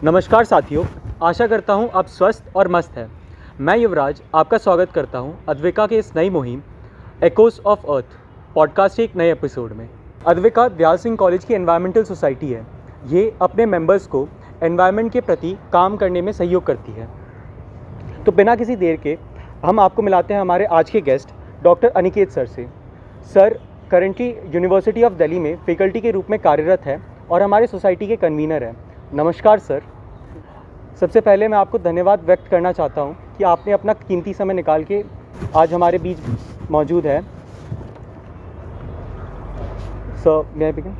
नमस्कार साथियों, आशा करता हूँ आप स्वस्थ और मस्त हैं। मैं युवराज आपका स्वागत करता हूँ अद्विका के इस नई मुहिम एकोस ऑफ अर्थ पॉडकास्ट के एक नए एपिसोड में। अद्विका दयाल सिंह कॉलेज की एनवायरमेंटल सोसाइटी है। ये अपने मेंबर्स को एनवायरनमेंट के प्रति काम करने में सहयोग करती है। तो बिना किसी देर के हम आपको मिलाते हैं हमारे आज के गेस्ट डॉक्टर अनिकेत सर से। Sir currently university of Delhi में फैकल्टी के रूप में कार्यरत है और हमारे सोसाइटी के कन्वीनर हैं। नमस्कार सर। सबसे पहले मैं आपको धन्यवाद व्यक्त करना चाहता हूं कि आपने अपना कीमती समय निकाल के आज हमारे बीच मौजूद है। सर मैं बिगिन।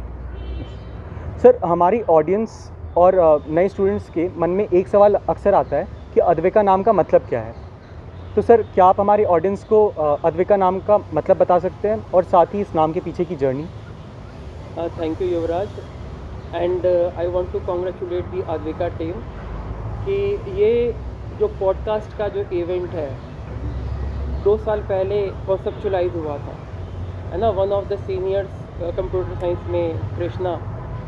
सर हमारी ऑडियंस और नए स्टूडेंट्स के मन में एक सवाल अक्सर आता है कि अद्विका नाम का मतलब क्या है। तो सर क्या आप हमारी ऑडियंस को अद्विका नाम का मतलब बता सकते हैं और साथ ही इस नाम के पीछे की journey. Thank you Yuvraj and I want to congratulate the Advika team कि ये जो पॉडकास्ट का जो इवेंट है 2 साल पहले कॉन्सेप्चुलाइज हुआ था, है ना। One of the seniors computer science में Krishna,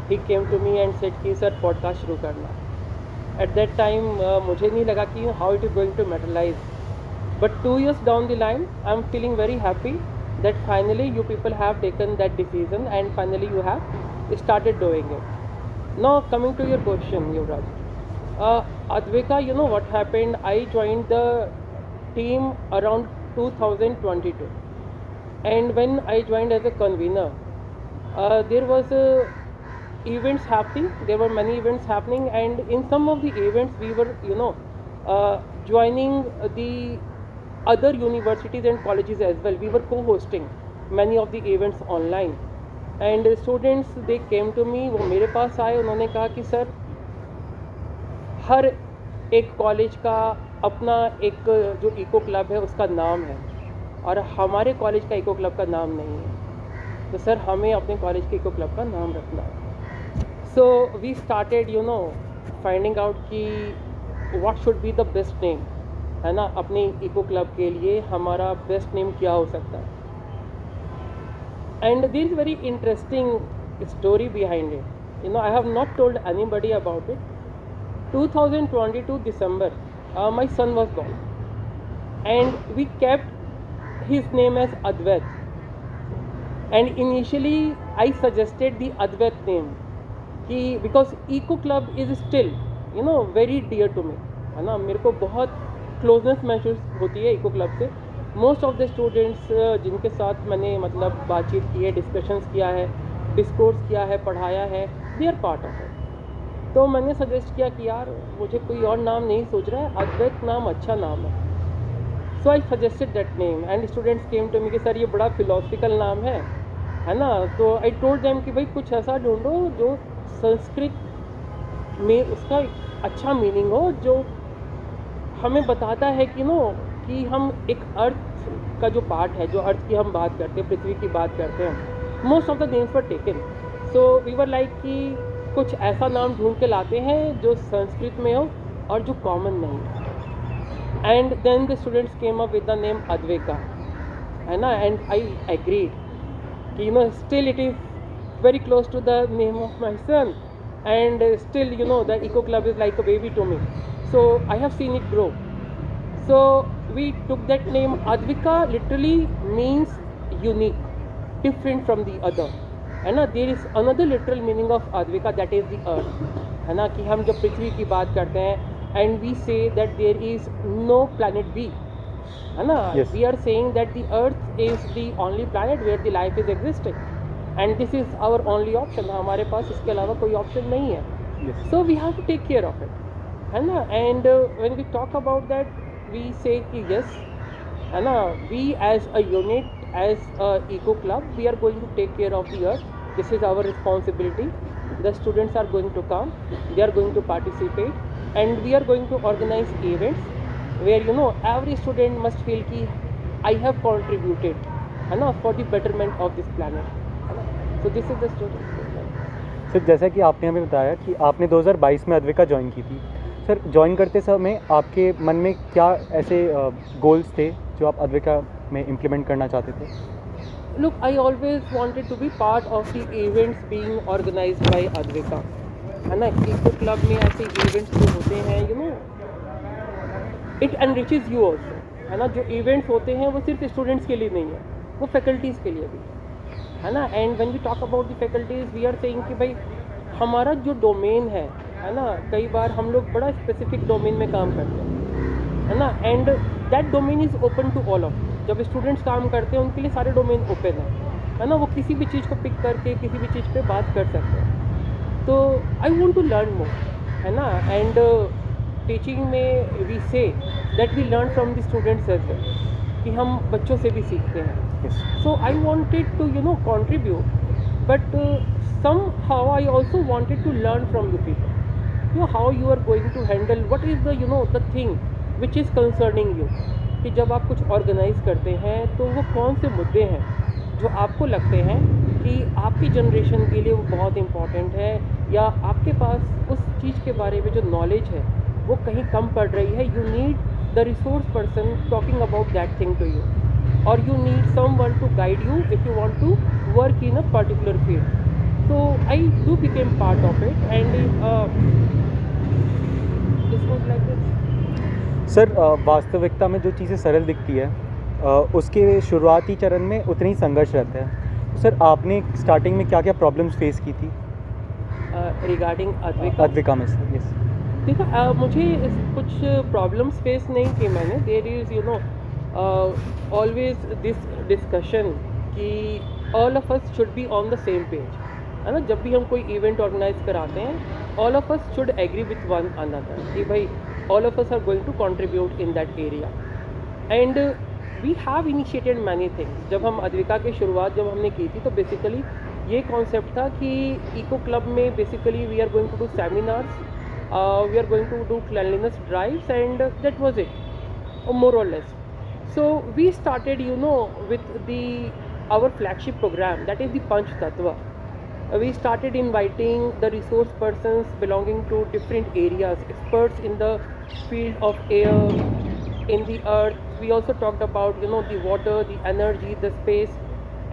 he came to me and said कि सर पॉडकास्ट शुरू करना। एट दैट टाइम मुझे नहीं लगा कि how it is going to materialise, but 2 years down the line I am feeling very happy that finally you people have taken that decision and finally you have started doing it. Now coming to your question, Yuvraj, Advika, you know what happened? I joined the team around 2022, and when I joined as a convener, there was events happening. There were many events happening, and in some of the events we were, joining the other universities and colleges as well. We were co-hosting many of the events online, and students they came to me, वो मेरे पास आए, उन्होंने कहा कि sir हर एक college का अपना एक जो इको क्लब है उसका नाम है और हमारे कॉलेज का इको क्लब का नाम नहीं है, तो सर हमें अपने कॉलेज के इको क्लब का नाम रखना है। So we started finding out कि what should be the best name, है ना। अपने इको क्लब के लिए हमारा बेस्ट नेम क्या हो सकता है। And this very interesting story behind it, I have not told anybody about it. 2022 December, my son was born, and we kept his name as Advait. And initially I suggested the Advait name because eco club is still very dear to me, है ना। मेरे को बहुत closeness महसूस होती है eco club से। Most of the students जिनके साथ मैंने बातचीत की है, डिस्कशंस किया है, डिस्कोर्स किया है, पढ़ाया है, they are part of it. तो मैंने सजेस्ट किया कि यार मुझे कोई और नाम नहीं सोच रहा है, अद्वैत नाम अच्छा नाम है। So I suggested that name and students came to me कि सर ये बड़ा फिलोसफिकल नाम है ना। तो आई टोल्ड देम कि भाई कुछ ऐसा ढूंढो जो संस्कृत में उसका अच्छा मीनिंग हो, जो हमें बताता है कि हम एक अर्थ का जो पार्ट है, जो अर्थ की हम बात करते हैं, पृथ्वी की बात करते हैं, most of the names were taken. So we were like कि कुछ ऐसा नाम ढूंढ के लाते हैं जो संस्कृत में हो और जो कॉमन नहीं है। And then the students came up with the name Advika, है ना। एंड आई एग्रीड कि still it is very close to the name of my son, and still the eco club is like a baby to me, so I have seen it grow. So we took that name. Advika literally means unique, different from the other, है ना। there is another literal meaning of Advika, that is the earth, है ना। कि हम जब पृथ्वी की बात करते हैं and we say that there is no planet B, है ना। Yes. We are saying that the earth is the only planet where the life is existing, and this is our only option. हमारे पास इसके अलावा कोई option नहीं है। Yes. So we have to take care of it, है ना। And when we talk about that, we say कि yes, है ना, we as a unit, as a eco club, we are going to take care of the earth. This is our responsibility. The students are going to come, they are going to participate, and we are going to organize events where every student must feel कि I have contributed, है ना, for the betterment of this planet, है ना। So this is the story. Sir जैसा कि आपने हमें बताया कि आपने 2022 में अद्विका ज्वाइन की थी। सर ज्वाइन करते समय आपके मन में क्या ऐसे गोल्स थे जो आप अद्विका में इम्प्लीमेंट करना चाहते थे? Look, I always wanted to be part of the events being organized by Advika. है ना, इको क्लब में ऐसे इवेंट्स जो होते हैं, you know, it enriches you also, है ना। जो इवेंट्स होते हैं वो सिर्फ स्टूडेंट्स के लिए नहीं है, वो फैकल्टीज़ के लिए भी है ना। And when we talk about the faculties, we are saying कि भाई हमारा जो डोमेन है ना, कई बार हम लोग बड़ा स्पेसिफिक डोमेन में काम करते हैं, है ना। And that domain is open to all of, जब स्टूडेंट्स काम करते हैं उनके लिए सारे डोमेन ओपन है ना। वो किसी भी चीज़ को पिक करके किसी भी चीज़ पे बात कर सकते हैं। तो I want to learn more, है ना। एंड टीचिंग में we say that we learn from the students as well, कि हम बच्चों से भी सीखते हैं। Yes. So I wanted to, you know, contribute, but somehow I also wanted to learn from the people. You know, how you are going to handle, what is the, you know, the thing which is concerning you, कि जब आप कुछ organise करते हैं तो वो कौन से मुद्दे हैं जो आपको लगते हैं कि आपकी जनरेशन के लिए वो बहुत इम्पॉर्टेंट है, या आपके पास उस चीज़ के बारे में जो नॉलेज है वो कहीं कम पड़ रही है। You need the resource person talking about that thing to you, or you need someone to guide you if you want to work in a particular field. So I do became part of it, and this was like this. Sir वास्तविकता में जो चीज़ें सरल दिखती है उसके शुरुआती चरण में उतनी ही संघर्ष रहता है। तो सर आपने स्टार्टिंग में क्या क्या प्रॉब्लम्स फेस की थी रिगार्डिंग अद्विका, अद्विका में सर? यस। देखा, मुझे कुछ प्रॉब्लम्स फेस नहीं की मैंने। There is, you know, always this discussion कि all of us should be on the same page, है ना। जब भी हम कोई इवेंट ऑर्गेनाइज कराते हैं, all of us should agree with one another कि भाई all of us are going to contribute in that area. And we have initiated many things. जब हम अद्विका की शुरुआत जब हमने की थी तो बेसिकली ये कॉन्सेप्ट था कि इको क्लब में basically we are going to do seminars, we are going to do cleanliness drives, and that was it, more or less. So we started, you know, with our flagship program, that is the Panch Tattva. We started inviting the resource persons belonging to different areas, experts in the field of air, in the earth. We also talked about, you know, the water, the energy, the space,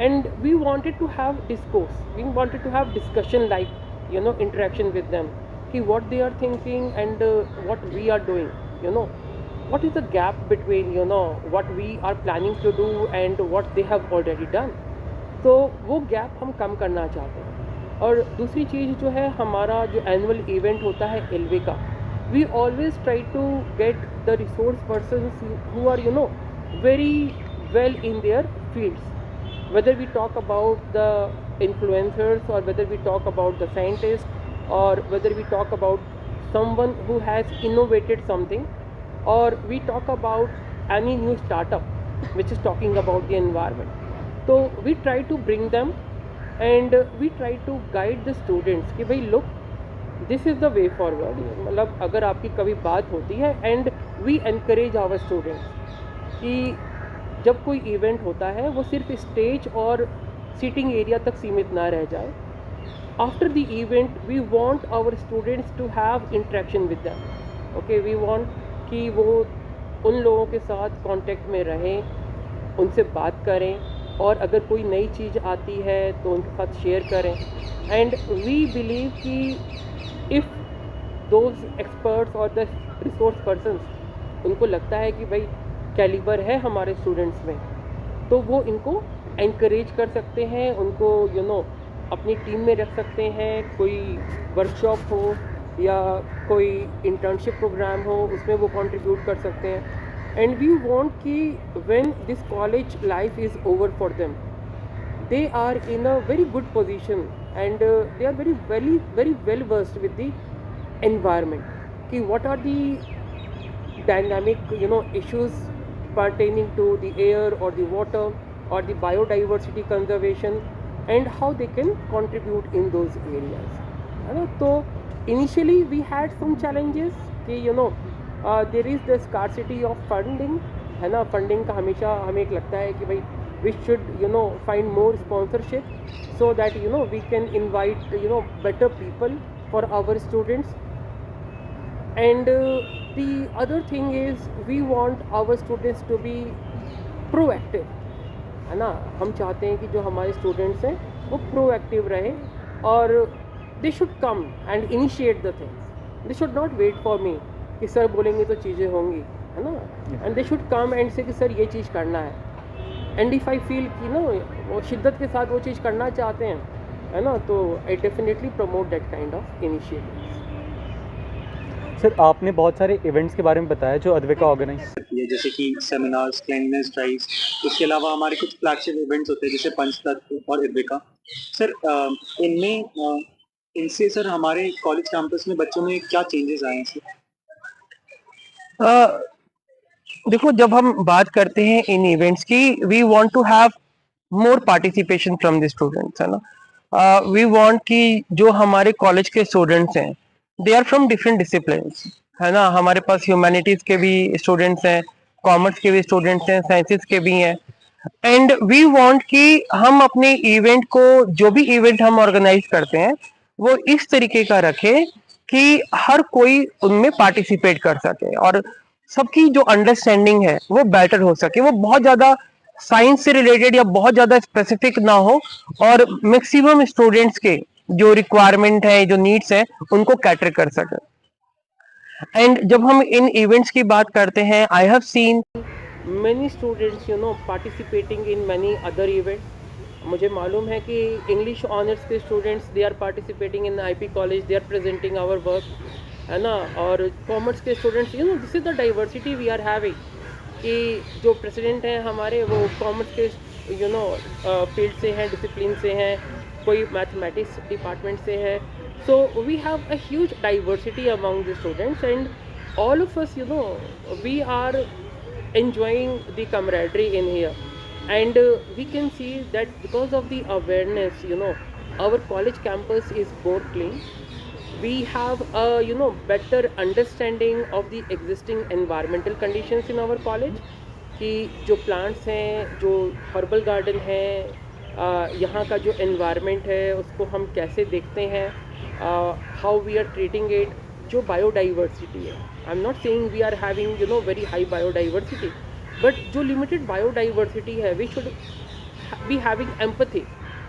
and we wanted to have discourse. We wanted to have discussion, like, you know, interaction with them, ki what they are thinking and what we are doing, you know. What is the gap between, you know, what we are planning to do and what they have already done. तो वो gap हम कम करना चाहते हैं. और दूसरी चीज़ जो है, हमारा जो एनुअल इवेंट होता है एलवे का, we always try to get the resource persons who are, you know, very well in their fields, whether we talk about the influencers or whether we talk about the scientists or whether we talk about someone who has innovated something, or we talk about any new startup which is talking about the environment. So we try to bring them and we try to guide the students कि भाई look, this is the way forward. मतलब अगर आपकी कभी बात होती है, and we encourage our students कि जब कोई इवेंट होता है वो सिर्फ स्टेज और सीटिंग एरिया तक सीमित ना रह जाए. After the event we want our students to have interaction with them. Okay, we want कि वो उन लोगों के साथ कांटेक्ट में रहें, उनसे बात करें, और अगर कोई नई चीज़ आती है तो उनके साथ शेयर करें. एंड वी बिलीव कि इफ़ दोज एक्सपर्ट्स और द रिसोर्स पर्सन्स उनको लगता है कि भाई कैलिबर है हमारे स्टूडेंट्स में, तो वो इनको एनकरेज कर सकते हैं, उनको, यू नो, अपनी टीम में रख सकते हैं. कोई वर्कशॉप हो या कोई इंटर्नशिप प्रोग्राम हो, उसमें वो कंट्रीब्यूट कर सकते हैं. एंड वी वांट कि when this college life is over for them, they are in a very good position and they are very well versed with the environment, कि what are the dynamic, you know, issues pertaining to the air or the water or the biodiversity conservation, and how they can contribute in those areas, है ना. तो initially we had some challenges कि, you know, there is the scarcity of funding, है ना. Funding का हमेशा हमें एक लगता है कि भाई we should, you know, find more sponsorship so that, you know, we can invite, you know, better people for our students. And the other thing is we want our students to be proactive, है ना. हम चाहते हैं कि जो हमारे students हैं वो प्रोएक्टिव रहे, और they should come and initiate the things. They should not wait for me कि सर बोलेंगे तो चीज़ें होंगी, है ना? And they should come and say कि सर ये चीज़ करना है. And if I feel कि ना वो शिद्दत के साथ वो चीज़ करना चाहते हैं, है ना, तो I definitely promote that kind of initiatives. Sir आपने बहुत सारे इवेंट्स के बारे में बताया जो अद्विका ऑर्गेनाइज करती है, जैसे कि सेमिनार्स, क्लीननेस ड्राइव्स, उसके अलावा हमारे कुछ फ्लैगशिप इवेंट्स होते हैं जैसे पंचतत्व और इद्विका। सर इनसे सर हमारे कॉलेज कैंपस में बच्चों में क्या चेंजेस आए हैं सर? देखो, जब हम बात करते हैं इन इवेंट्स की, we want to have more participation from the students, है ना। वी वांट कि जो हमारे कॉलेज के स्टूडेंट्स हैं, they are from different disciplines, है ना। हमारे पास ह्यूमैनिटीज के भी स्टूडेंट्स हैं, कॉमर्स के भी स्टूडेंट्स हैं, साइंसेस के भी हैं। एंड वी वांट कि हम अपने इवेंट को, जो भी इवेंट हम ऑर्गेनाइज करते हैं, वो इस तरीके का रखें कि हर कोई उनमें पार्टिसिपेट कर सके और सबकी जो अंडरस्टैंडिंग है वो बेटर हो सके, वो बहुत ज्यादा साइंस से रिलेटेड या बहुत ज्यादा स्पेसिफिक ना हो और मैक्सिमम स्टूडेंट्स के जो रिक्वायरमेंट है, जो नीड्स है, उनको कैटर कर सके। एंड जब हम इन इवेंट्स की बात करते हैं, I have seen Many students, participating in many other events. मुझे मालूम है कि इंग्लिश ऑनर्स के students, they are participating in IP college, they are presenting our work, है ना। और कॉमर्स के students, this is the diversity we are having, कि जो प्रेसिडेंट हैं हमारे वो कॉमर्स के फील्ड से हैं, डिसिप्लिन से हैं, कोई मैथमेटिक्स डिपार्टमेंट से है. So we have a huge diversity among the students and all of us, we are enjoying the camaraderie in here, and we can see that because of the awareness, our college campus is more clean. We have a better understanding of the existing environmental conditions in our college, कि जो plants हैं, जो herbal garden है, यहाँ का जो environment है उसको हम कैसे देखते हैं, how we are treating it, जो biodiversity है. I'm not saying we are having very high biodiversity, but जो limited biodiversity है, we should be having empathy,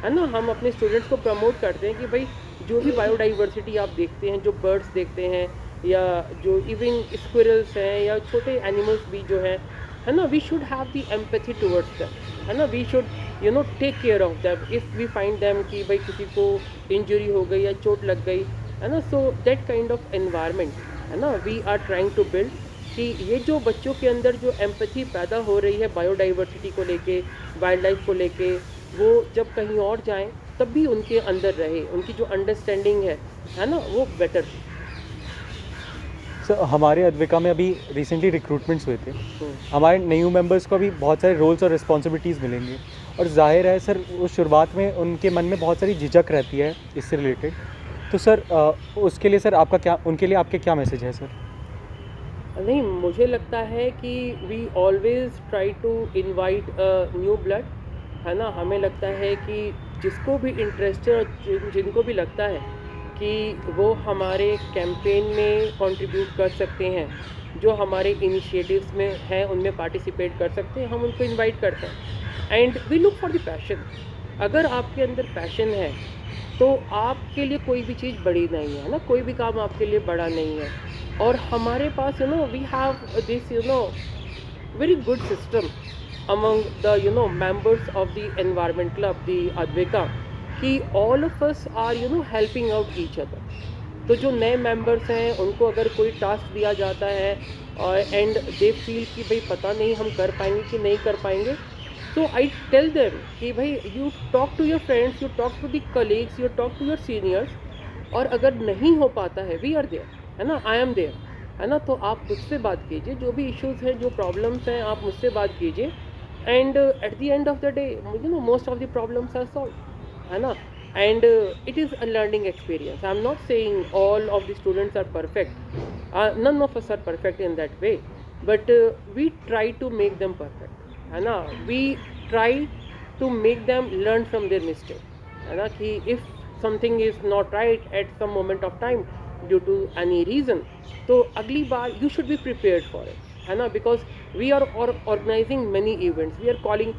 है ना. हम अपने स्टूडेंट्स को प्रमोट करते हैं कि भाई जो भी बायोडाइवर्सिटी आप देखते हैं, जो बर्ड्स देखते हैं या जो इवन स्क्विरल्स हैं या छोटे एनिमल्स भी जो हैं, है ना, we should have the empathy towards them, है ना. We should take care of them if we find them कि भाई किसी को इंजरी हो गई या चोट लग गई, है ना. So that kind of environment, है ना, we are trying to build, कि ये जो बच्चों के अंदर जो एम्पैथी पैदा हो रही है बायोडाइवर्सिटी को लेके, वाइल्ड लाइफ को लेके, वो जब कहीं और जाएं तब भी उनके अंदर रहे, उनकी जो अंडरस्टैंडिंग है ना, वो बेटर. सर हमारे अद्विका में अभी रिसेंटली रिक्रूटमेंट्स हुए थे. हमारे न्यू मेंबर्स को अभी बहुत सारे रोल्स और रिस्पॉन्सिबिलिटीज़ मिलेंगे, और जाहिर है सर उस शुरुआत में उनके मन में बहुत सारी झिझक रहती है इससे रिलेटेड. तो सर उसके लिए सर उनके लिए आपके क्या मैसेज है सर? नहीं, मुझे लगता है कि we always try to invite new blood, है ना. हमें लगता है कि जिसको भी इंटरेस्ट है और जिनको भी लगता है कि वो हमारे कैंपेन में कंट्रीब्यूट कर सकते हैं, जो हमारे इनिशिएटिव्स में हैं उनमें पार्टिसिपेट कर सकते हैं, हम उनको इनवाइट करते हैं. And we look for the passion. अगर आपके अंदर पैशन है तो आपके लिए कोई भी चीज़ बड़ी नहीं है ना, कोई भी काम आपके लिए बड़ा नहीं है. और हमारे पास we have this very good system among the members of the environment club, the Advika, कि all of us are helping out each other. तो जो नए members हैं उनको अगर कोई टास्क दिया जाता है और एंड दे फील कि भाई पता नहीं हम कर पाएंगे कि नहीं कर पाएंगे, so I tell them कि भाई you talk to your friends, you talk to the colleagues, you talk to your seniors, और अगर नहीं हो पाता है we are there, है ना, I am there, है ना. तो आप मुझसे बात कीजिए, जो भी इश्यूज़ हैं, जो प्रॉब्लम्स हैं, आप मुझसे बात कीजिए. And at the end of the day, most of the problems are solved, है ना. And it is a learning experience. I'm not saying all of the students are perfect. None of us are perfect in that way, but we try to make them perfect, है ना. We try to make them learn from their mistake, है ना, कि if something is not right at some moment of time due to any reason, तो अगली बार you should be prepared for it, है ना. Because we are organizing many events. We are calling,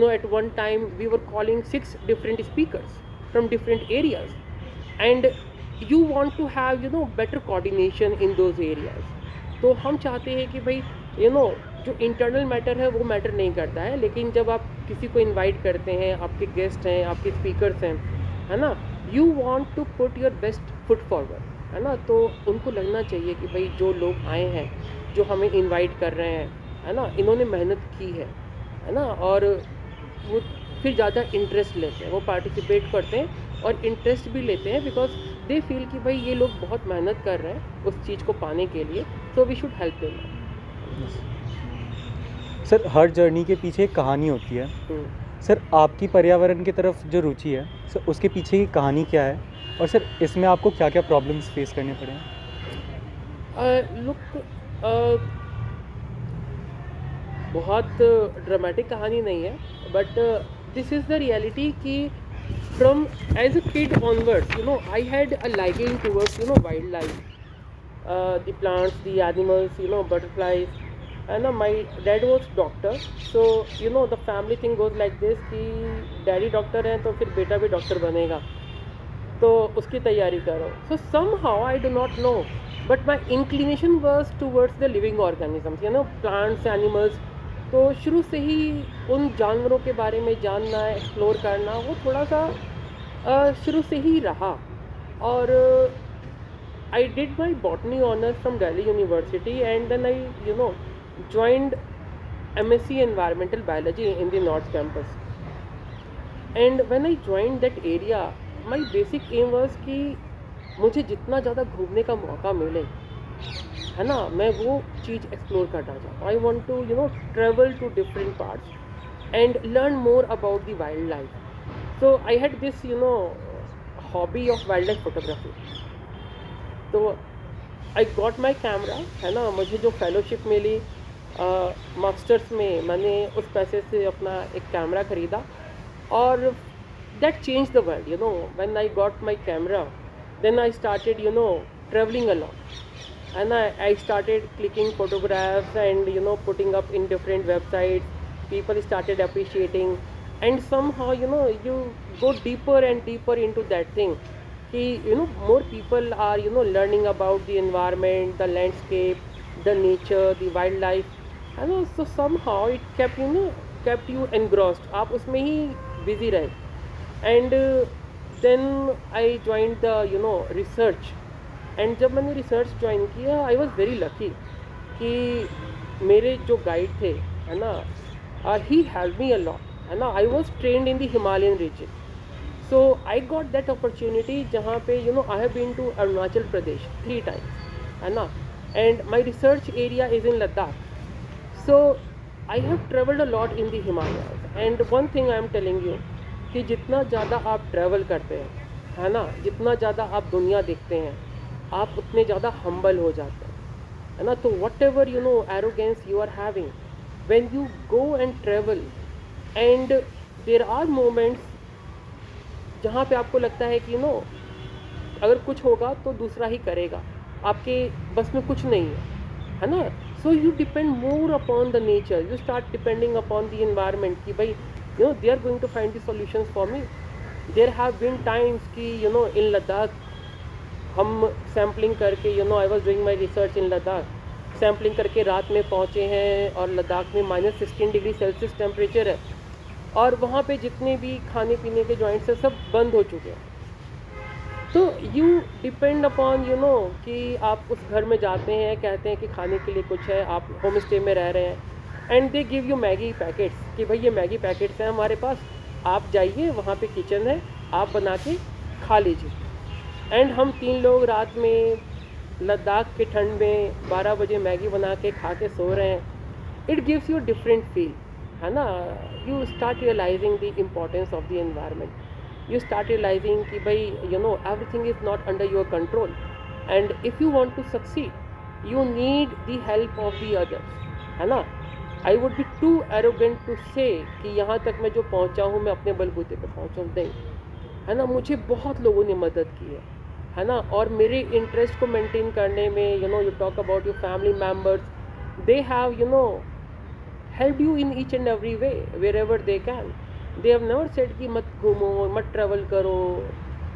at one time we were calling 6 different speakers from different areas, and you want to have better coordination in those areas. तो हम चाहते हैं कि भाई जो internal matter है वो matter नहीं करता है, लेकिन जब आप किसी को इनवाइट करते हैं, आपके गेस्ट हैं, आपके स्पीकर्स हैं, है ना, you want to put your best foot forward, है ना, तो उनको लगना चाहिए कि भाई जो लोग आए हैं, जो हमें इनवाइट कर रहे हैं, है ना, इन्होंने मेहनत की है ना, और वो फिर ज़्यादा इंटरेस्ट लेते हैं, वो पार्टिसिपेट करते हैं और इंटरेस्ट भी लेते हैं, बिकॉज दे फील कि भाई ये लोग बहुत मेहनत कर रहे हैं उस चीज़ को पाने के लिए, तो we should help them. Sir, हर जर्नी के पीछे एक कहानी होती है। सर, आपकी पर्यावरण की तरफ जो रुचि है, सर उसके पीछे की कहानी क्या है, और सर इसमें आपको क्या क्या प्रॉब्लम्स फेस करने पड़े हैं? लुक, बहुत ड्रामेटिक कहानी नहीं है, but this is the reality कि from age a kid onwards I had a liking towards wildlife, the plants, the animals, butterflies, है ना. My dad was doctor, so the family thing goes like this कि daddy doctor हैं तो फिर बेटा भी doctor बनेगा, तो उसकी तैयारी करो. So somehow I do not know, but my inclination was towards the living organisms, plants, animals. तो शुरू से ही उन जानवरों के बारे में जानना, एक्सप्लोर करना, वो थोड़ा सा शुरू से ही रहा. और I did my botany honours from Delhi University, and then I joined MSc Environmental Biology in the North Campus. And when I joined that area, my basic aim was कि मुझे जितना ज़्यादा घूमने का मौका मिले, है ना, मैं वो चीज़ एक्सप्लोर करना चाहता हूँ. I want to travel to different parts and learn more about the wildlife. So I had this hobby of wildlife photography. तो I got my camera, है ना, मुझे जो फेलोशिप मिली मास्टर्स में, मैंने उस पैसे से अपना एक कैमरा ख़रीदा, और that change the world. When I got my camera, then I started travelling a lot, है ना. I started clicking photographs and putting up in different websites. People started appreciating, and somehow you go deeper and deeper into that thing कि more people are learning about the environment, the landscape, the nature, the wildlife, है ना. So somehow it kept you engrossed, आप उसमें ही busy रहे. And then I joined the research, and जब मैंने research join किया, I was very lucky कि मेरे जो guide थे, है ना, he helped me a lot, है ना. I was trained in the Himalayan region, so I got that opportunity जहाँ पे I have been to Arunachal Pradesh 3 times, है ना, and my research area is in Ladakh. So I have traveled a lot in the Himalayas, and one thing I am telling you कि जितना ज़्यादा आप travel करते हैं, है ना, जितना ज़्यादा आप दुनिया देखते हैं, आप उतने ज़्यादा हम्बल हो जाते हैं, है ना. तो whatever arrogance you are having, when you go and travel, and there are moments जहाँ पे आपको लगता है कि अगर कुछ होगा तो दूसरा ही करेगा, आपके बस में कुछ नहीं है ना. So you depend more upon the nature, you start depending upon the environment कि भाई they are going to find the solutions for me. There have been times कि in Ladakh हम सैम्पलिंग करके I was doing my research in Ladakh, sampling करके रात में पहुँचे हैं, और लद्दाख में -16 डिग्री सेल्सियस टेम्परेचर है, और वहाँ पे जितने भी खाने पीने के जॉइंट्स हैं सब बंद हो चुके हैं. तो यू डिपेंड अपॉन कि आप उस घर में जाते हैं, कहते हैं कि खाने के लिए कुछ है, आप होम स्टे में रह रहे हैं, and they give you Maggi packets कि भाई ये मैगी पैकेट्स हैं हमारे पास, आप जाइए वहाँ पे किचन है, आप बना के खा लीजिए. एंड हम 3 लोग रात में लद्दाख के ठंड में 12 बजे मैगी बना के खा के सो रहे हैं. It gives you different feel, है ना. You start realising the importance of the environment. You start realizing कि भाई everything is not under your control, and if you want to succeed you need the help of the others, है ना. I would be too arrogant to say कि यहाँ तक मैं जो पहुँचा हूँ मैं अपने बलबूते पे पहुँचा हूँ, नहीं, है ना. मुझे बहुत लोगों ने मदद की है ना, और मेरे इंटरेस्ट को मेंटेन करने में you talk about your family members, they have helped you in each and every way wherever they can. They have never said कि मत घूमो, मत ट्रैवल करो.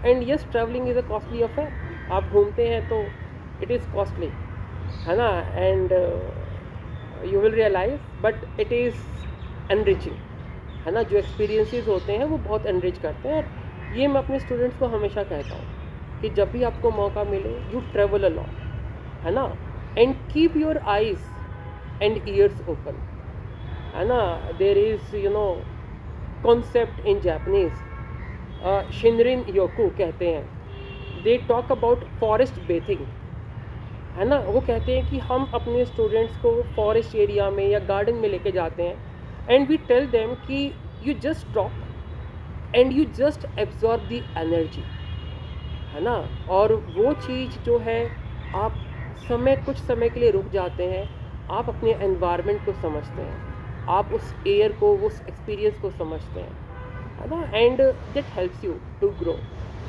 And yes, travelling is a costly affair, आप घूमते हैं तो इट इज़ कॉस्टली, है ना, and you will realise but it is enriching, है ना। जो एक्सपीरियंसेस होते हैं वो बहुत एनरिच करते हैं। और ये मैं अपने स्टूडेंट्स को हमेशा कहता हूँ कि जब भी आपको मौका मिले यू ट्रेवल अलॉन्ग, है ना, and keep your eyes and ears open, है ना। There is concept in Japanese, shinrin yoku कहते हैं, they talk about forest bathing, है ना। वो कहते हैं कि हम अपने स्टूडेंट्स को फॉरेस्ट एरिया में या गार्डन में लेके जाते हैं एंड वी टेल देम कि you just stop and you just absorb the energy, है ना। और वो चीज़ जो है आप कुछ समय के लिए रुक जाते हैं, आप अपने एनवायरनमेंट को समझते हैं, आप उस एयर को, उस एक्सपीरियंस को समझते हैं, है ना, and that helps you to grow,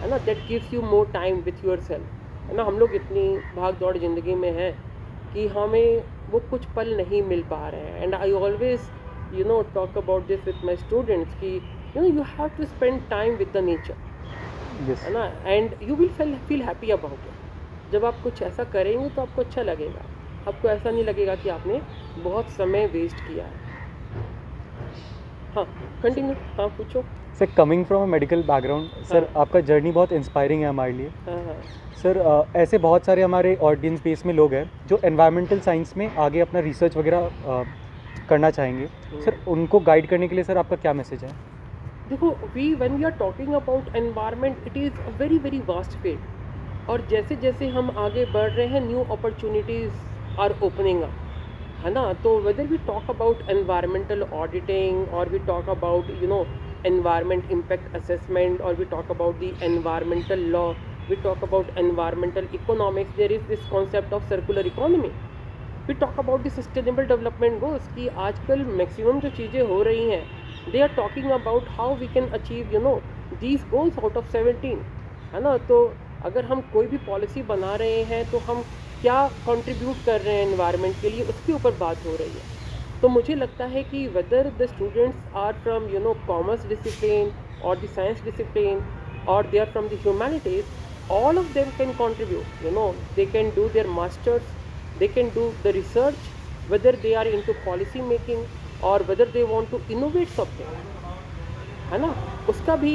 है ना, that gives you more time with your self, है ना। हम लोग इतनी भाग दौड़ ज़िंदगी में हैं कि हमें वो कुछ पल नहीं मिल पा रहे हैं। And I always talk about this with my students कि you have to spend time with the nature, yes है ना, and you will feel happy about it. जब आप कुछ ऐसा करेंगे तो आपको अच्छा लगेगा, आपको ऐसा नहीं लगेगा कि आपने बहुत समय वेस्ट किया है। हाँ, कंटिन्यू, हाँ पूछो। Sir, coming from a medical background sir, हाँ। आपका जर्नी बहुत इंस्पायरिंग है हमारे लिए। हाँ हाँ सर, ऐसे बहुत सारे हमारे ऑडियंस बेस में लोग हैं जो एनवायरमेंटल साइंस में आगे अपना रिसर्च वगैरह करना चाहेंगे। सर, उनको गाइड करने के लिए सर आपका क्या मैसेज है? देखो, when we are talking about environment it is a very very vast field, और जैसे जैसे हम आगे बढ़ रहे हैं new opportunities are opening up, है ना। तो whether we talk about environmental auditing or we talk about environment impact assessment, or we talk about the environmental law, we talk about environmental economics, there is this concept of circular economy, we talk about the sustainable development goals कि आजकल maximum जो चीज़ें हो रही हैं they are talking about how we can achieve these goals out of 17, है ना। तो अगर हम कोई भी पॉलिसी बना रहे हैं तो हम क्या कंट्रीब्यूट कर रहे हैं एनवायरनमेंट के लिए, उसके ऊपर बात हो रही है। तो मुझे लगता है कि whether the students are from commerce discipline और द साइंस डिसिप्लिन और they are from the humanities, all of them can contribute, they can do their masters, they can do the research, whether they are into policy making or whether they want to innovate something, है ना। उसका भी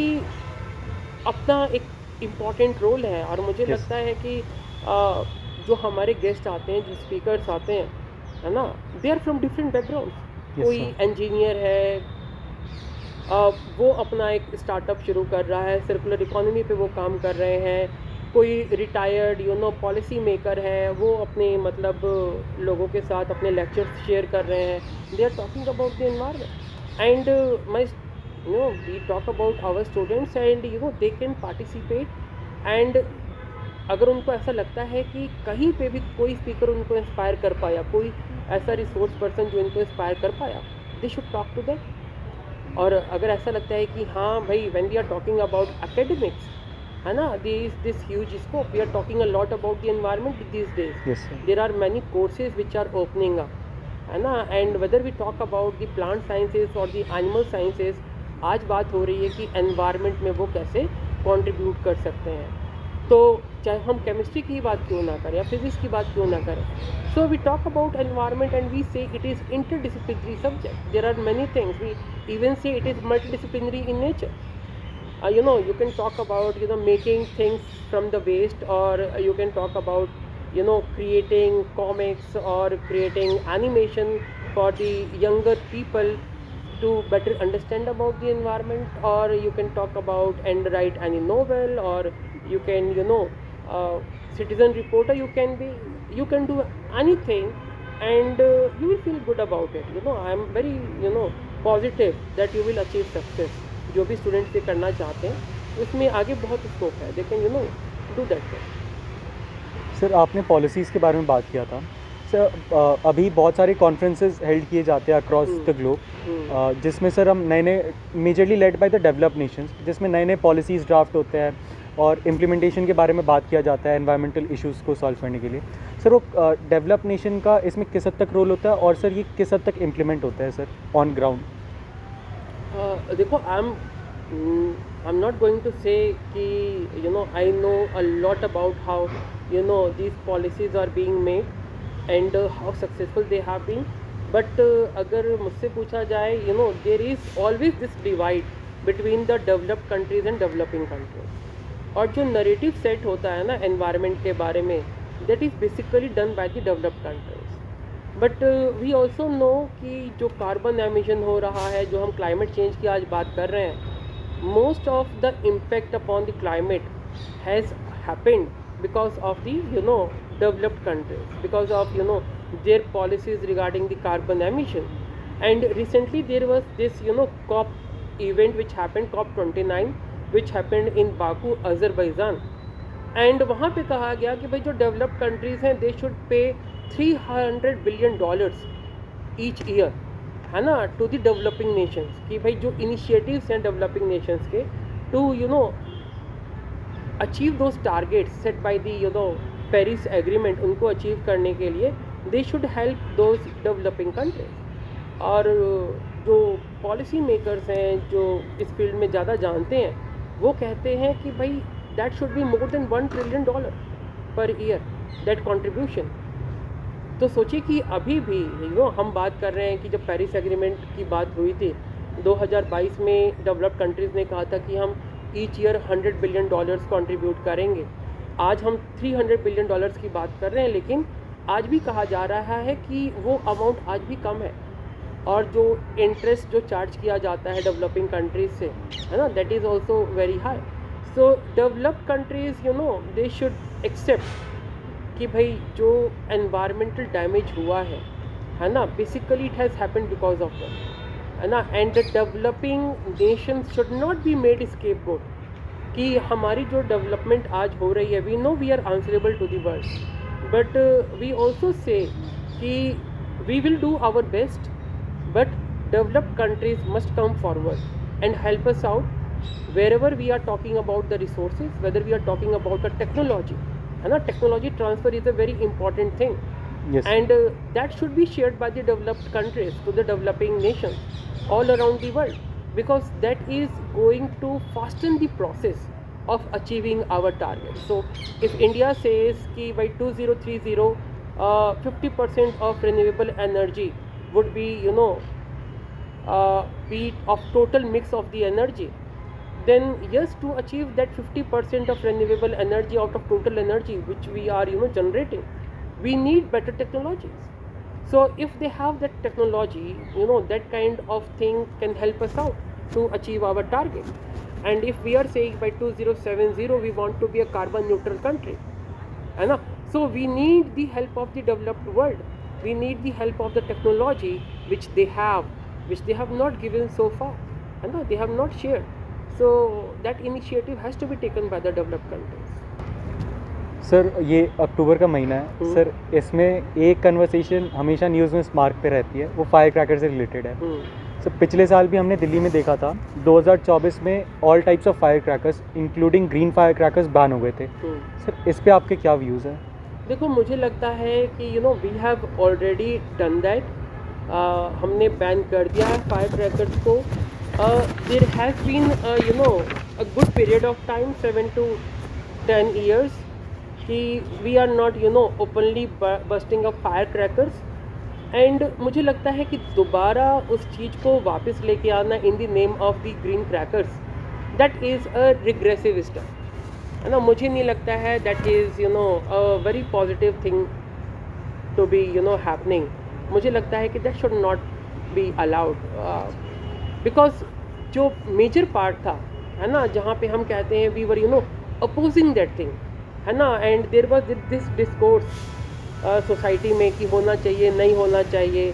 अपना एक important role है। और मुझे Yes. लगता है कि जो हमारे गेस्ट आते हैं, जो स्पीकर्स आते हैं, है ना, they are from different background. Yes, कोई sir. इंजीनियर है, वो अपना एक स्टार्टअप शुरू कर रहा है, सर्कुलर इकोनॉमी पे वो काम कर रहे हैं। कोई रिटायर्ड पॉलिसी मेकर है, वो अपने मतलब लोगों के साथ अपने लेक्चर्स शेयर कर रहे हैं, they are talking about the environment and my we talk about our students and they can participate. And अगर उनको ऐसा लगता है कि कहीं पे भी कोई स्पीकर उनको इंस्पायर कर पाया, कोई ऐसा रिसोर्स पर्सन जो इनको इंस्पायर कर पाया, they should talk to that. और अगर ऐसा लगता है कि हाँ भाई, when we are talking about academics, है ना, this huge scope, we are talking a lot about the environment this days, Yes, sir. There are many courses which are opening up, है ना। And whether we talk about the plant sciences और the animal sciences, आज बात हो रही है कि environment में वो कैसे कंट्रीब्यूट कर सकते हैं। तो चाहे हम केमिस्ट्री की बात क्यों ना करें या फिजिक्स की बात क्यों ना करें, so we talk about environment and we say it is interdisciplinary subject, there are many things, we even say it is multidisciplinary in nature. You can talk about making things from the waste, or you can talk about creating comics or creating animation for the younger people to better understand about the environment, or you can talk about and write any novel, or you can citizen reporter, you can do anything, and you will feel good about it. I am very positive that you will achieve success. जो भी students ये करना चाहते हैं उसमें आगे बहुत scope है, they can do that. Sir, आपने पॉलिसीज़ के बारे में बात किया था। सर, अभी बहुत सारे कॉन्फ्रेंसेस हेल्ड किए जाते हैं अक्रॉस द ग्लोब, जिसमें सर हम नए नए, majorly led by the developed Nations, जिसमें नए नए पॉलिसीज़ ड्राफ्ट होते हैं और इम्प्लीमेंटेशन के बारे में बात किया जाता है एनवायरमेंटल इश्यूज़ को सॉल्व करने के लिए। सर, वो डेवलप्ड नेशन का इसमें किस हद तक रोल होता है, और सर ये किस हद तक इम्प्लीमेंट होता है सर ऑन ग्राउंड? देखो, I am I'm not going to say कि I know a lot about how these policies are being made and how successful they have been. But अगर मुझसे पूछा जाए there is always this divide between the developed countries and developing countries. और जो narrative set होता है ना environment के बारे में, that is basically done by the developed countries. But we also know कि जो कार्बन एमिशन हो रहा है, जो हम क्लाइमेट चेंज की आज बात कर रहे हैं, most of the impact upon the climate has happened because of the developed countries, because of their policies regarding the carbon emission. And recently there was this COP event which happened, COP 29, which happened in Baku, Azerbaijan. And वहाँ पे कहा गया कि भाई जो developed countries हैं they should pay $300 billion each year, है ना, टू द डेवलपिंग नेशंस. कि भाई जो इनिशिएटिव्स हैं डेवलपिंग नेशंस के to achieve those targets set by the Paris agreement, उनको अचीव करने के लिए they should help those developing countries. और जो पॉलिसी मेकर्स हैं जो इस फील्ड में ज़्यादा जानते हैं, वो कहते हैं कि भाई that should be more than $1 trillion per year, that contribution. तो सोचिए कि अभी भी हम बात कर रहे हैं कि जब पेरिस एग्रीमेंट की बात हुई थी 2022 में, डेवलप्ड कंट्रीज़ ने कहा था कि हम ईच ईयर $100 बिलियन कंट्रीब्यूट करेंगे. आज हम $300 बिलियन की बात कर रहे हैं, लेकिन आज भी कहा जा रहा है कि वो अमाउंट आज भी कम है. और जो इंटरेस्ट जो चार्ज किया जाता है डेवलपिंग कंट्रीज से, है ना, that is also very high. So developed countries they should accept कि भाई जो एनवायरमेंटल डैमेज हुआ है ना, basically it has happened because of that, है ना. And the developing nations should not be made scapegoat कि हमारी जो डेवलपमेंट आज हो रही है, we know we are answerable to the world, but we also say कि we will do our best, but developed countries must come forward and help us out wherever we are talking about the resources, whether we are talking about the technology, है ना. technology transfer is a very important thing. Yes. And that should be shared by the developed countries to the developing nations all around the world, because that is going to fasten the process of achieving our target. So if India says कि by 2030 50% of renewable energy would be be of total mix of the energy, then yes, to achieve that 50% of renewable energy out of total energy which we are generating, we need better technologies. So if they have that technology, that kind of thing can help us out to achieve our target. And if we are saying by 2070 we want to be a carbon neutral country, है ना, so we need the help of the developed world. We need the help of the technology which they have not given so far, है ना, they have not shared. So that initiative has to be taken by the developed countries. Sir ये अक्टूबर का महीना है sir, इसमें एक conversation हमेशा news में स्मार्क पे रहती है, वो फायर क्रैकर से रिलेटेड है. सर पिछले साल भी हमने दिल्ली में देखा था, 2024 में all types of fire crackers including green fire crackers ban हो गए थे. सर इस पे आपके क्या व्यूज़ हैं? देखो, मुझे लगता है कि we have already done that. हमने बैन कर दिया है फायर क्रैकर्स को. There has been a good period of time, 7 to 10 years, कि we are not openly busting up fire crackers. And मुझे लगता है कि दोबारा उस चीज़ को वापस लेके आना in the name of the green crackers, that is a regressive step, है ना. मुझे नहीं लगता है that is a very positive thing to be happening. मुझे लगता है कि that should not be allowed, because जो मेजर पार्ट था, है ना, जहाँ पे हम कहते हैं we were opposing that thing, है ना. And there was this discourse society में कि होना चाहिए, नहीं होना चाहिए.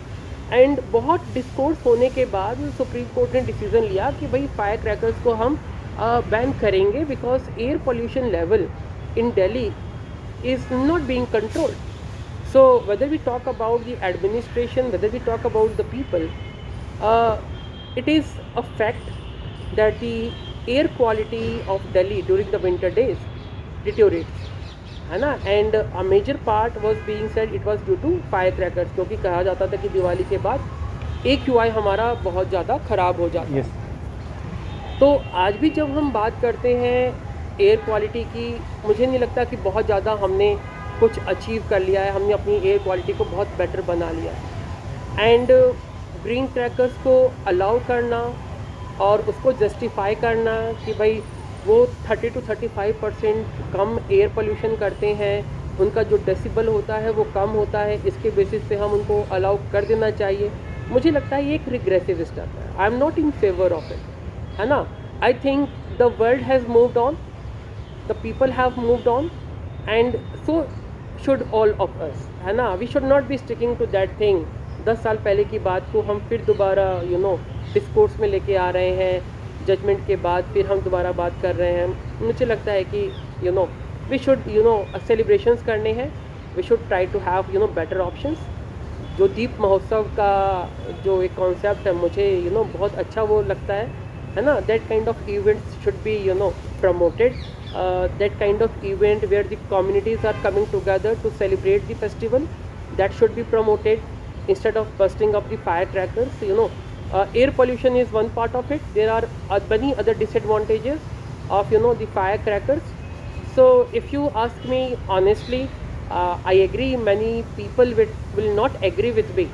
एंड बहुत डिस्कोर्स होने के बाद सुप्रीम कोर्ट ने डिसीज़न लिया कि भाई फायर क्रैकर्स को हम बैन करेंगे, because air pollution level in Delhi is not being controlled. So whether we talk about the administration, whether we talk about the people, it is a fact that the air quality of Delhi during the winter days deteriorates, है ना. And a major part was being said it was due to firecrackers, क्योंकि कहा जाता था कि दिवाली के बाद AQI हमारा बहुत ज़्यादा ख़राब हो जाता है. Yes. तो आज भी जब हम बात करते हैं एयर क्वालिटी की, मुझे नहीं लगता कि बहुत ज़्यादा हमने कुछ अचीव कर लिया है, हमने अपनी एयर क्वालिटी को बहुत बेटर बना लिया है। एंड ग्रीन क्रैकर्स को अलाउ करना और उसको जस्टिफाई करना कि भाई वो 30 to 35% कम एयर पोल्यूशन करते हैं, उनका जो डेसिबल होता है वो कम होता है, इसके बेसिस पे हम उनको अलाउ कर देना चाहिए। मुझे लगता है ये एक रिग्रेसिव स्टेप है। I am not in favour of it, है ना। I think the world has moved on, the people have moved on, and so should all of us, है ना। We should not be sticking to that thing. 10 साल पहले की बात को हम फिर दोबारा डिस्कोर्स में लेके आ रहे हैं, जजमेंट के बाद फिर हम दोबारा बात कर रहे हैं। मुझे लगता है कि वी शुड सेलिब्रेशंस करने हैं, we should try to have better options. जो दीप महोत्सव का जो एक कॉन्सेप्ट है, मुझे बहुत अच्छा वो लगता है ना। That kind of events should be promoted, that kind of event where the communities are coming together to celebrate the festival, that should be promoted instead of busting up the firecrackers. Air pollution is one part of it. There are many other disadvantages of the firecrackers. So if you ask me honestly, I agree many people will not agree with me,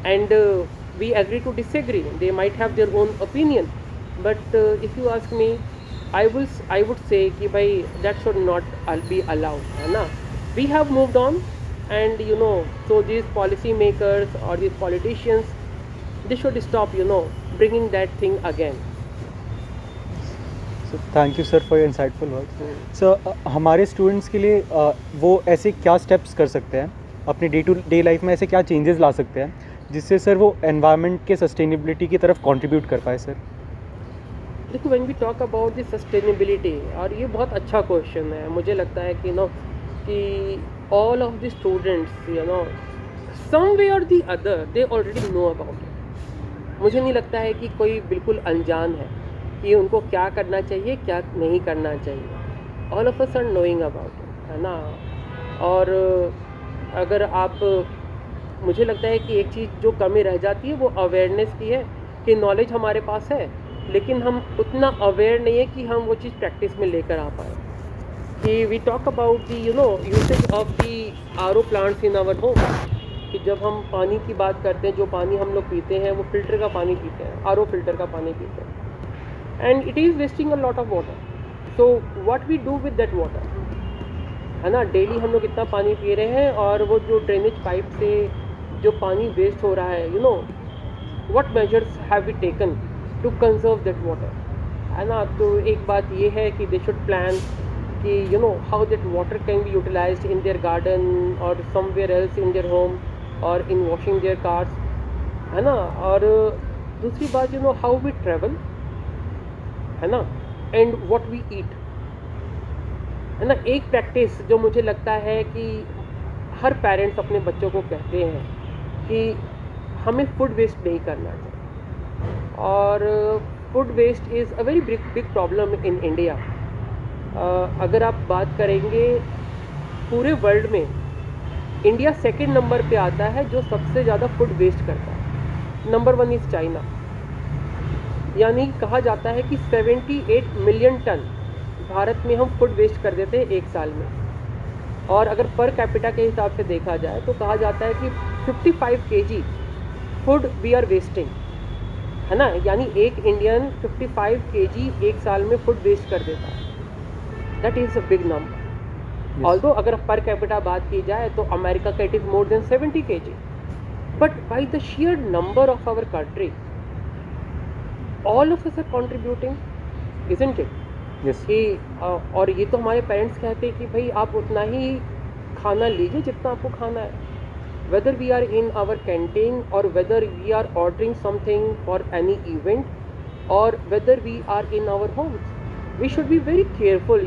and we agree to disagree. They might have their own opinion, but if you ask me, I would say कि भाई that should not be allowed, है ना। We have moved on, and so these policy makers or these politicians, they should stop bringing that thing again. So thank you sir for your insightful word. Sir हमारे students के लिए वो ऐसे क्या steps कर सकते हैं अपनी डे टू डे लाइफ में, ऐसे क्या चेंजेस ला सकते हैं जिससे सर वो एनवायरनमेंट के सस्टेनेबिलिटी की तरफ कंट्रीब्यूट कर पाए सर? देखो, when we talk about the sustainability, और ये बहुत अच्छा क्वेश्चन है, मुझे लगता है कि ऑल ऑफ द स्टूडेंट्स सम वे और the other they already know about it. मुझे नहीं लगता है कि कोई बिल्कुल अनजान है कि उनको क्या करना चाहिए, क्या नहीं करना चाहिए। All of us are knowing about it, है ना। और अगर आप, मुझे लगता है कि एक चीज़ जो कमी रह जाती है वो अवेयरनेस की है, कि नॉलेज हमारे पास है लेकिन हम उतना अवेयर नहीं है कि हम वो चीज़ प्रैक्टिस में लेकर आ पाए। कि we talk about the usage of the RO plants in our home, कि जब हम पानी की बात करते हैं, जो पानी हम लोग पीते हैं वो फिल्टर का पानी पीते हैं, आरओ फिल्टर का पानी पीते हैं, and it is wasting a lot of water. So what we do with that water, है ना। डेली हम लोग इतना पानी पी रहे हैं, और वो जो ड्रेनेज पाइप से जो पानी वेस्ट हो रहा है, what measures have we taken to conserve that water, है ना। तो एक बात ये है कि दे शुड प्लान कि how that water can be utilised in their garden और somewhere else in their home और इन वॉशिंग देयर कार्स, है ना। और दूसरी बात हाउ वी ट्रेवल, है ना, एंड व्हाट वी ईट, है ना। एक प्रैक्टिस जो मुझे लगता है कि हर पेरेंट्स अपने बच्चों को कहते हैं कि हमें फूड वेस्ट नहीं करना चाहिए, और food waste is a very big problem in India. अगर आप बात करेंगे पूरे वर्ल्ड में, इंडिया सेकंड नंबर पे आता है जो सबसे ज़्यादा फूड वेस्ट करता है। नंबर 1 इज़ चाइना, यानी कहा जाता है कि 78 मिलियन टन भारत में हम फूड वेस्ट कर देते हैं एक साल में। और अगर पर कैपिटा के हिसाब से देखा जाए तो कहा जाता है कि 55 kg food we are wasting, है ना। यानी एक इंडियन 55 kg एक साल में फूड वेस्ट कर देता है। That is a big number. Although अगर पर कैपिटा बात की जाए तो अमेरिका का it is more than 70 kg, but by the sheer number of our country all of us are contributing, isn't it? Yes. कि और ये तो हमारे पेरेंट्स कहते हैं कि भाई आप उतना ही खाना लीजिए जितना आपको खाना है, whether we are in our canteen or whether we are ordering something for any event or whether we are in our homes, we should be very careful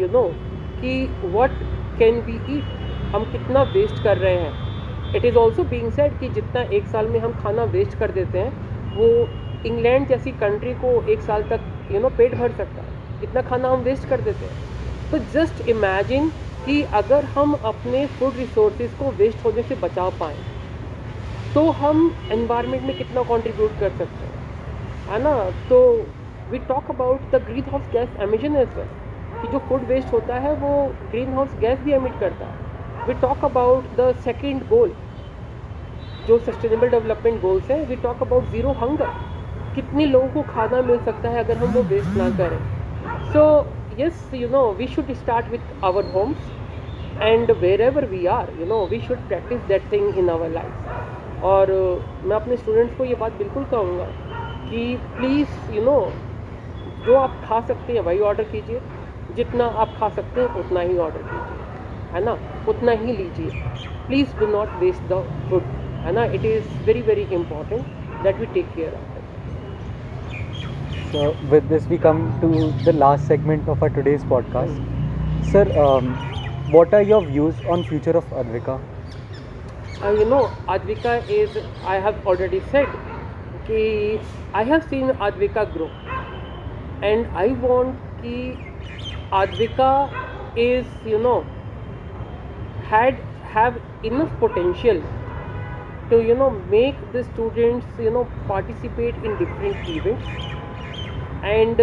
कि what can we eat, हम कितना waste कर रहे हैं। It is also being said कि जितना एक साल में हम खाना वेस्ट कर देते हैं वो इंग्लैंड जैसी कंट्री को एक साल तक पेट भर सकता है, इतना खाना हम वेस्ट कर देते हैं। तो जस्ट इमेजिन कि अगर हम अपने फूड रिसोर्सेज को वेस्ट होने से बचा पाएँ तो हम एनवायरनमेंट में कितना कंट्रीब्यूट कर सकते हैं, है ना। तो we talk about the green house gas emission as well, कि जो फूड वेस्ट होता है वो ग्रीन हाउस गैस भी एमिट करता है. We talk about the second goal, जो सस्टेनेबल डेवलपमेंट गोल्स हैं. We talk about zero hunger, कितने लोगों को खाना मिल सकता है अगर हम वो वेस्ट ना करें. सो yes, we should start with our homes, and wherever we are, we should practice that thing in our life. और मैं अपने स्टूडेंट्स को ये बात बिल्कुल कहूँगा कि प्लीज़ जो आप खा सकते हैं वही ऑर्डर कीजिए, जितना आप खा सकते हैं उतना ही ऑर्डर कीजिए, है ना, उतना ही लीजिए. Please do not waste the food, है ना. It is very very important that we take care of it. So with this we come to the last segment of our today's podcast. Sir, what are your views on future of Advika? Advika is, I have already said कि I have seen Advika grow, and I want कि Advika is have enough potential to make the students participate in different events, and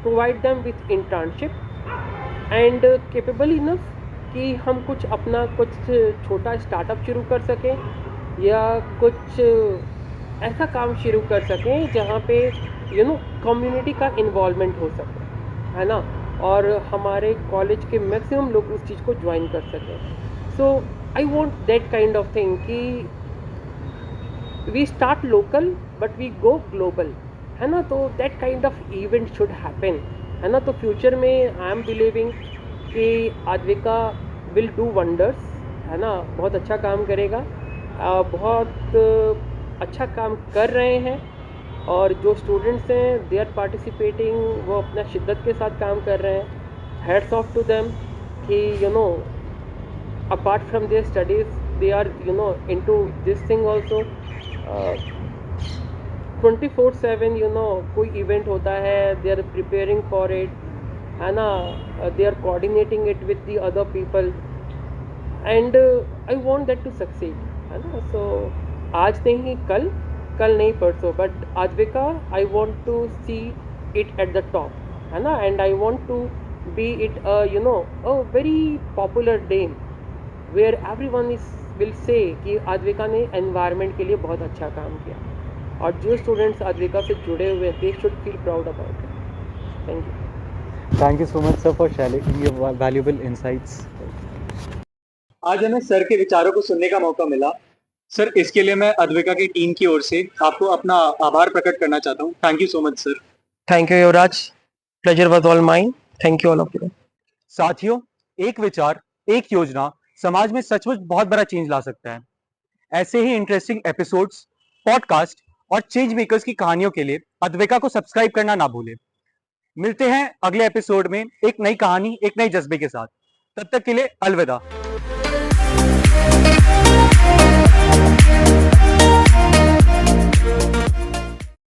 provide them with internship, and capable enough कि हम कुछ छोटा startup शुरू कर सकें, या कुछ ऐसा काम शुरू कर सकें जहाँ पे कम्युनिटी का इन्वॉल्वमेंट हो सके, है ना, और हमारे कॉलेज के मैक्सिमम लोग उस चीज़ को ज्वाइन कर सकें. So I want that kind of thing कि we start local but we go global, है ना. तो that kind of event should happen, है ना. तो फ्यूचर में आई एम बिलीविंग कि Advika विल डू वंडर्स, है ना, बहुत अच्छा काम करेगा, बहुत अच्छा काम कर रहे हैं. और जो स्टूडेंट्स हैं दे आर पार्टिसिपेटिंग, वो अपना शिद्दत के साथ काम कर रहे हैं. हैट्स ऑफ टू देम कि apart from their studies they are into this thing also. 24/7 कोई इवेंट होता है, they are preparing for it, है ना, they are coordinating it with the other people, and I want that to succeed, है ना. सो आज नहीं कल नहीं परसों, but Advika I want to see it at the top, है ना. And I want to B it a very popular name where everyone will say कि Advika ने एनवायरनमेंट के लिए बहुत अच्छा काम किया. और जो स्टूडेंट्स Advika से जुड़े हुए हैं they should feel proud about it. Thank you. Thank you so much, sir, for sharing your valuable insights. आज हमें सर के विचारों को सुनने का मौका मिला. सर, इसके लिए मैं Advika की टीम की ओर से आपको अपना आभार प्रकट करना चाहता हूँ. Thank you so much sir. Thank you Yuvraj, pleasure was all mine. Thank you all of you. साथियों, एक विचार, एक योजना समाज में सचमुच बहुत बड़ा चेंज ला सकता है. ऐसे ही इंटरेस्टिंग एपिसोड्स, पॉडकास्ट और चेंज मेकर्स की कहानियों के लिए Advika को सब्सक्राइब करना ना भूलें. मिलते हैं अगले एपिसोड में एक नई कहानी, एक नए जज्बे के साथ. तब तक के लिए अलविदा.